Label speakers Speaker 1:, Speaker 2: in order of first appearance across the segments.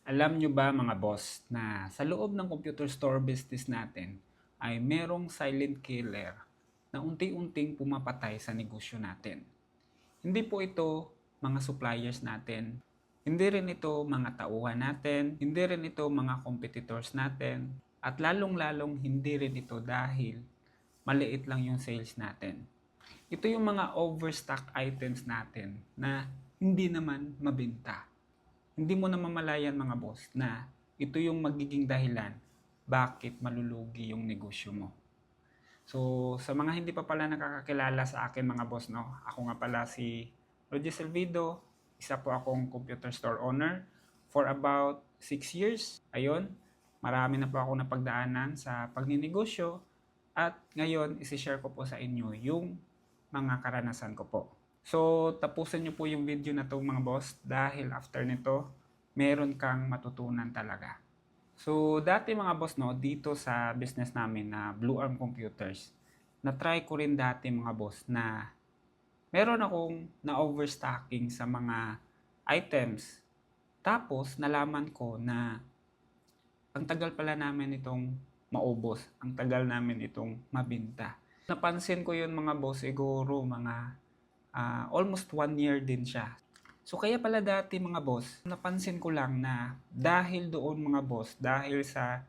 Speaker 1: Alam nyo ba mga boss na sa loob ng computer store business natin ay merong silent killer na unti-unting pumapatay sa negosyo natin. Hindi po ito mga suppliers natin, hindi rin ito mga tauhan natin, hindi rin ito mga competitors natin, at lalong-lalong hindi rin ito dahil maliit lang yung sales natin. Ito yung mga overstock items natin na hindi naman mabenta. Hindi mo na mamalayan mga boss na ito yung magiging dahilan bakit malulugi yung negosyo mo. So, sa mga hindi pa pala nakakakilala sa akin mga boss, no? Ako nga pala si Roger Silvido, isa po akong computer store owner for about 6 years. Ayun, marami na po ako napagdaanan sa pagninegosyo at ngayon isi-share ko po sa inyo yung mga karanasan ko po. So, tapusin nyo po yung video na to mga boss dahil after nito, meron kang matutunan talaga. So, dati mga boss, no, dito sa business namin na Blue Arm Computers, na-try ko rin dati mga boss na meron akong na-overstocking sa mga items. Tapos, nalaman ko na ang tagal pala namin itong maubos. Ang tagal namin itong mabinta. Napansin ko yun mga boss, siguro mga almost 1 year din siya. So kaya pala dati mga boss, napansin ko lang na dahil doon mga boss, dahil sa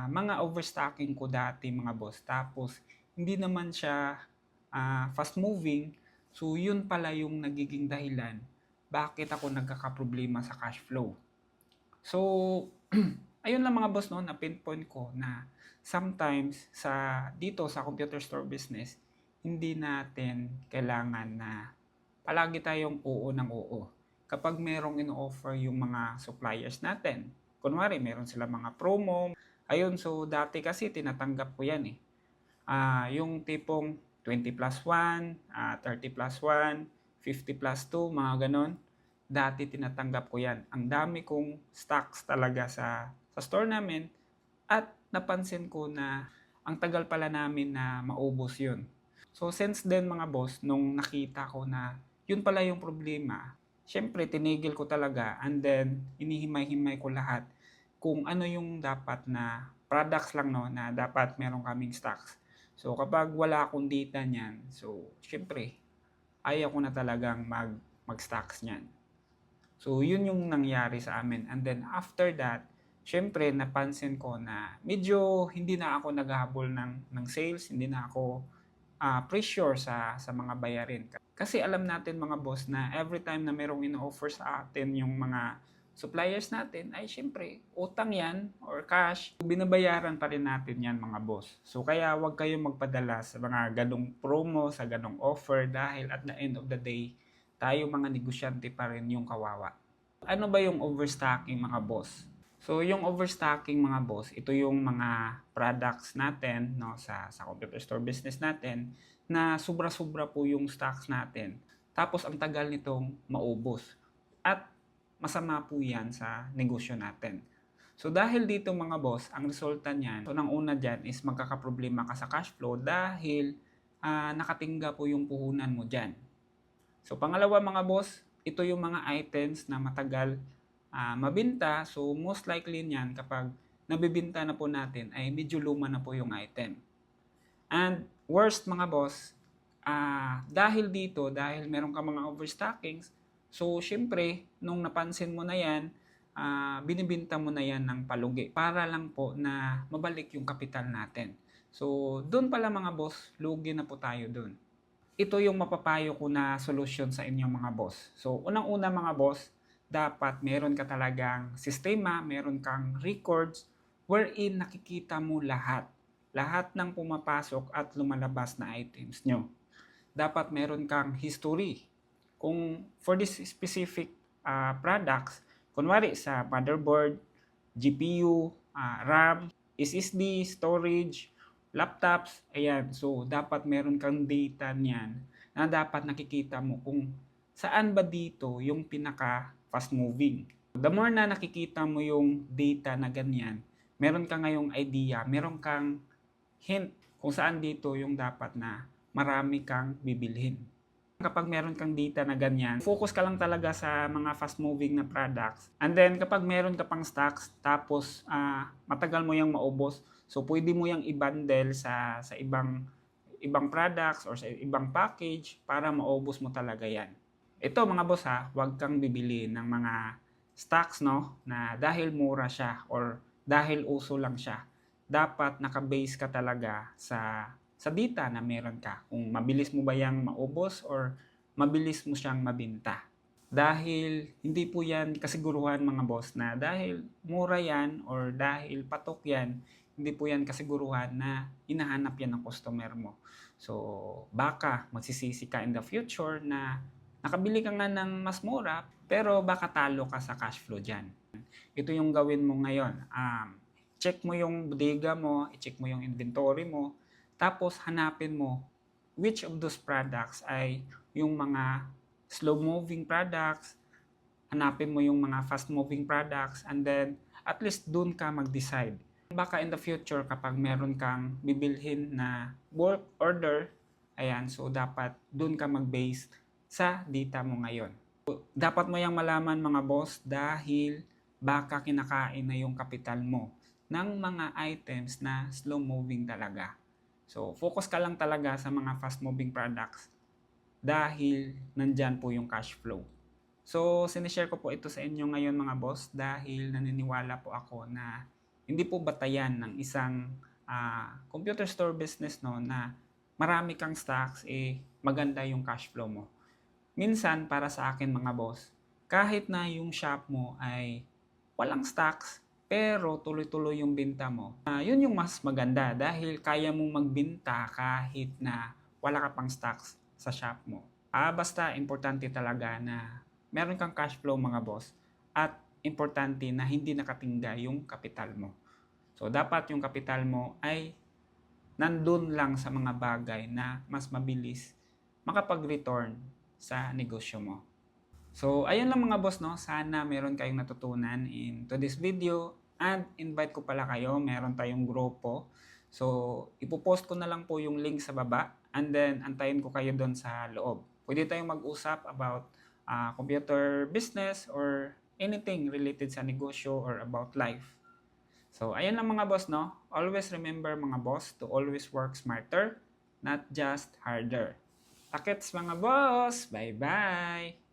Speaker 1: mga overstocking ko dati mga boss, tapos hindi naman siya fast moving, so yun pala yung nagiging dahilan bakit ako nagkakaproblema sa cash flow. So, ayun lang mga boss no, na pinpoint ko na sometimes dito sa computer store business, hindi natin kailangan na palagi tayong oo ng oo. Kapag merong in-offer yung mga suppliers natin, kunwari meron sila mga promo, ayun, so dati kasi tinatanggap ko yan eh. Yung tipong 20+1, 30+1, 50+2, mga ganon. Dati tinatanggap ko yan. Ang dami kong stocks talaga sa store namin at napansin ko na ang tagal pala namin na maubos yun. So since then mga boss, nung nakita ko na yun pala yung problema, syempre tinigil ko talaga and then inihimay-himay ko lahat kung ano yung dapat na products lang no, na dapat meron kaming stocks. So kapag wala akong data niyan, so syempre ayaw ko na talagang mag-stocks niyan. So, yun yung nangyari sa amin. And then, after that, syempre, napansin ko na medyo hindi na ako naghahabol ng sales, hindi na ako pressure sa mga bayarin. Kasi alam natin mga boss na every time na merong ino-offer sa atin yung mga suppliers natin, ay syempre, utang yan or cash, binabayaran pa rin natin yan mga boss. So, kaya wag kayong magpadala sa mga ganong promo, sa ganong offer dahil at the end of the day, tayo mga negosyante pa rin yung kawawa. Ano ba yung overstocking mga boss? So yung overstocking mga boss, ito yung mga products natin no, sa computer store business natin na sobra-sobra po yung stocks natin. Tapos ang tagal nitong maubos. At masama po yan sa negosyo natin. So dahil dito mga boss, ang resulta niyan, so nang una dyan is magkakaproblema ka sa cash flow dahil nakatingga po yung puhunan mo dyan. So pangalawa mga boss, ito yung mga items na matagal mabinta. So most likely niyan kapag nabibinta na po natin ay medyo luma na po yung item. And worst mga boss, dahil dito, dahil meron ka mga overstockings, so syempre nung napansin mo na yan, binibinta mo na yan ng palugi para lang po na mabalik yung kapital natin. So doon pala mga boss, lugi na po tayo doon. Ito yung mapapayo ko na solusyon sa inyong mga boss. So, unang-una mga boss, dapat meron ka talagang sistema, meron kang records wherein nakikita mo lahat. Lahat ng pumapasok at lumalabas na items nyo. Dapat meron kang history. Kung for this specific products, kunwari sa motherboard, GPU, RAM, SSD, storage, laptops, ayan. So, dapat meron kang data niyan na dapat nakikita mo kung saan ba dito yung pinaka fast moving. The more na nakikita mo yung data na ganyan, meron ka ngayong idea, meron kang hint kung saan dito yung dapat na marami kang bibilhin. Kapag meron kang data na ganyan, focus ka lang talaga sa mga fast-moving na products. And then, kapag meron ka pang stocks, tapos matagal mo yung maubos, so pwede mo yung i-bundle sa ibang products or sa ibang package para maubos mo talaga yan. Ito mga boss ha, huwag kang bibili ng mga stocks no, na dahil mura siya or dahil uso lang siya. Dapat naka-base ka talaga sa data na meron ka. Kung mabilis mo ba yang maubos or mabilis mo siyang mabenta. Dahil hindi po yan kasiguruhan mga boss na dahil mura yan or dahil patok yan, hindi po yan kasiguruhan na hinahanap yan ng customer mo. So baka magsisisi ka in the future na nakabili ka nga ng mas mura pero baka talo ka sa cash flow dyan. Ito yung gawin mo ngayon. Check mo yung bodega mo, i-check mo yung inventory mo, tapos hanapin mo which of those products ay yung mga slow-moving products, hanapin mo yung mga fast-moving products, and then at least dun ka mag-decide. Baka in the future kapag meron kang bibilhin na bulk order, ayan, so dapat dun ka mag-base sa data mo ngayon. Dapat mo yung malaman mga boss dahil baka kinakain na yung kapital mo ng mga items na slow-moving talaga. So, focus ka lang talaga sa mga fast-moving products dahil nandyan po yung cash flow. So, sinishare ko po ito sa inyo ngayon mga boss dahil naniniwala po ako na hindi po batayan ng isang computer store business no na marami kang stocks maganda yung cash flow mo. Minsan para sa akin mga boss, kahit na yung shop mo ay walang stocks pero tuloy-tuloy yung benta mo, yun yung mas maganda dahil kaya mong magbenta kahit na wala ka pang stocks sa shop mo. Basta importante talaga na meron kang cash flow mga boss at importante na hindi nakatingga yung kapital mo. So dapat yung kapital mo ay nandun lang sa mga bagay na mas mabilis makapag-return sa negosyo mo. So, ayun lang mga boss, no? Sana meron kayong natutunan in today's video and invite ko pala kayo, meron tayong grupo. So, ipopost ko na lang po yung link sa baba and then antayin ko kayo doon sa loob. Pwede tayong mag-usap about computer business or anything related sa negosyo or about life. So, ayun lang mga boss, no? Always remember mga boss to always work smarter, not just harder. Takits mga boss! Bye-bye!